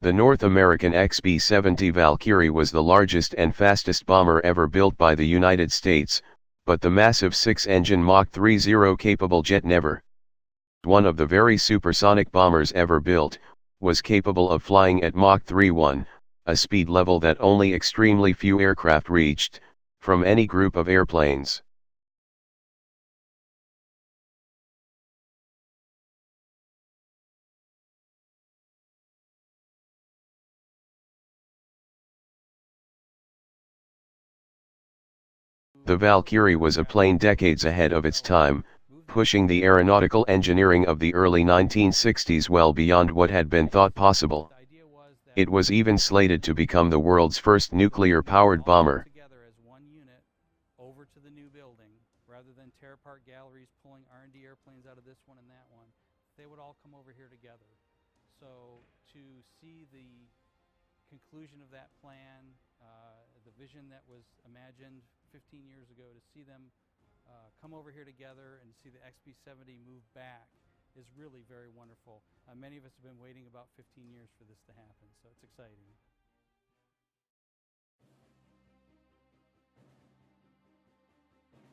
The North American XB-70 Valkyrie was the largest and fastest bomber ever built by the United States, but the massive 6-engine Mach 3.0 capable jet never. One of the very supersonic bombers ever built, was capable of flying at Mach 3.1, a speed level that only extremely few aircraft reached, from any group of airplanes. The Valkyrie was a plane decades ahead of its time, pushing the aeronautical engineering of the early 1960s well beyond what had been thought possible. It was even slated to become the world's first nuclear-powered bomber. Over to the new building, rather than tear apart galleries pulling R&D airplanes out of this one and that one, they would all come over here together. So to see the conclusion of that plan, the vision that was imagined 15 years ago, to see them come over here together and see the XB-70 move back is really very wonderful. Many of us have been waiting about 15 years for this to happen, so it's exciting.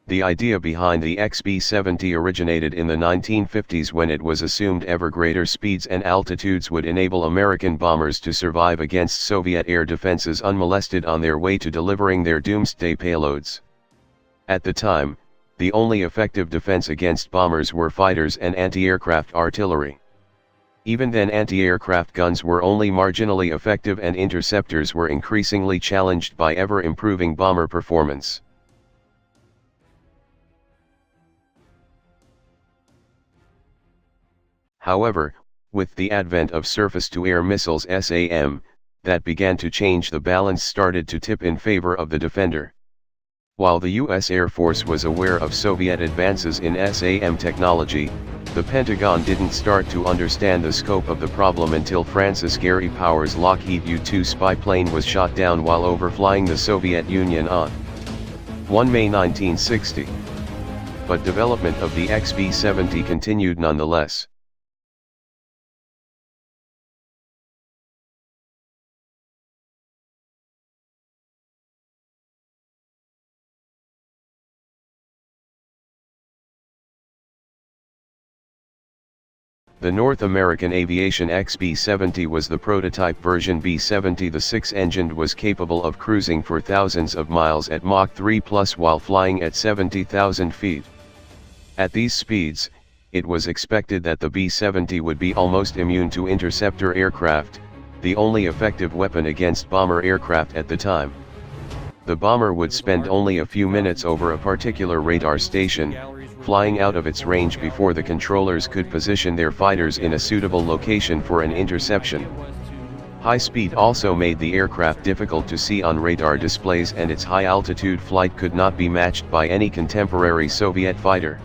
The idea behind the XB-70 originated in the 1950s when it was assumed ever greater speeds and altitudes would enable American bombers to survive against Soviet air defenses unmolested on their way to delivering their doomsday payloads. At the time, the only effective defense against bombers were fighters and anti-aircraft artillery. Even then, anti-aircraft guns were only marginally effective and interceptors were increasingly challenged by ever-improving bomber performance. However, with the advent of surface-to-air missiles (SAM), that began to change. The balance started to tip in favor of the defender. While the U.S. Air Force was aware of Soviet advances in SAM technology, the Pentagon didn't start to understand the scope of the problem until Francis Gary Powers' Lockheed U-2 spy plane was shot down while overflying the Soviet Union on 1 May 1960. But development of the XB-70 continued nonetheless. The North American Aviation XB-70 was the prototype version. B-70, the 6-engined, was capable of cruising for thousands of miles at Mach 3+ while flying at 70,000 feet. At these speeds, it was expected that the B-70 would be almost immune to interceptor aircraft, the only effective weapon against bomber aircraft at the time. The bomber would spend only a few minutes over a particular radar station, flying out of its range before the controllers could position their fighters in a suitable location for an interception. High speed also made the aircraft difficult to see on radar displays, and its high-altitude flight could not be matched by any contemporary Soviet fighter.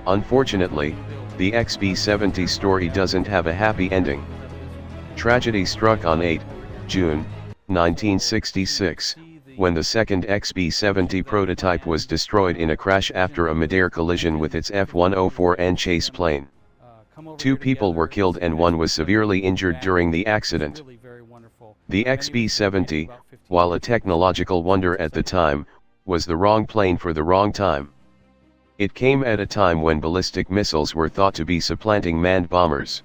Unfortunately, the XB-70 story doesn't have a happy ending. Tragedy struck on 8 June 1966, when the second XB-70 prototype was destroyed in a crash after a mid-air collision with its F-104N chase plane. 2 people were killed and 1 was severely injured during the accident. The XB-70, while a technological wonder at the time, was the wrong plane for the wrong time. It came at a time when ballistic missiles were thought to be supplanting manned bombers.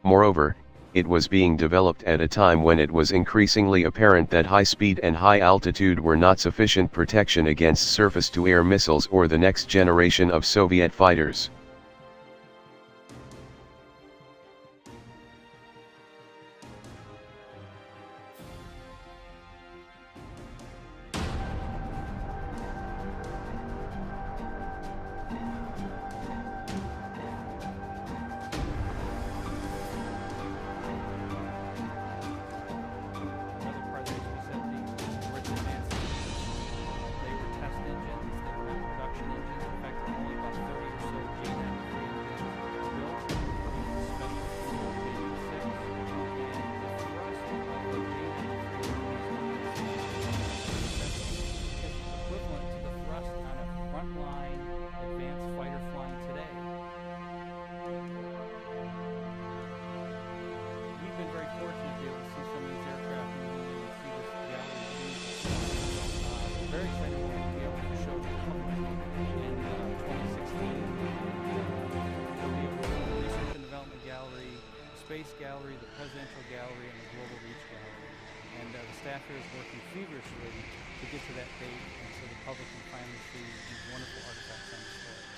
Moreover, it was being developed at a time when it was increasingly apparent that high speed and high altitude were not sufficient protection against surface-to-air missiles or the next generation of Soviet fighters. Peace Gallery, the Presidential Gallery, and the Global Reach Gallery. And the staff here is working feverishly to get to that date, and so the public can finally see these wonderful artifacts on display.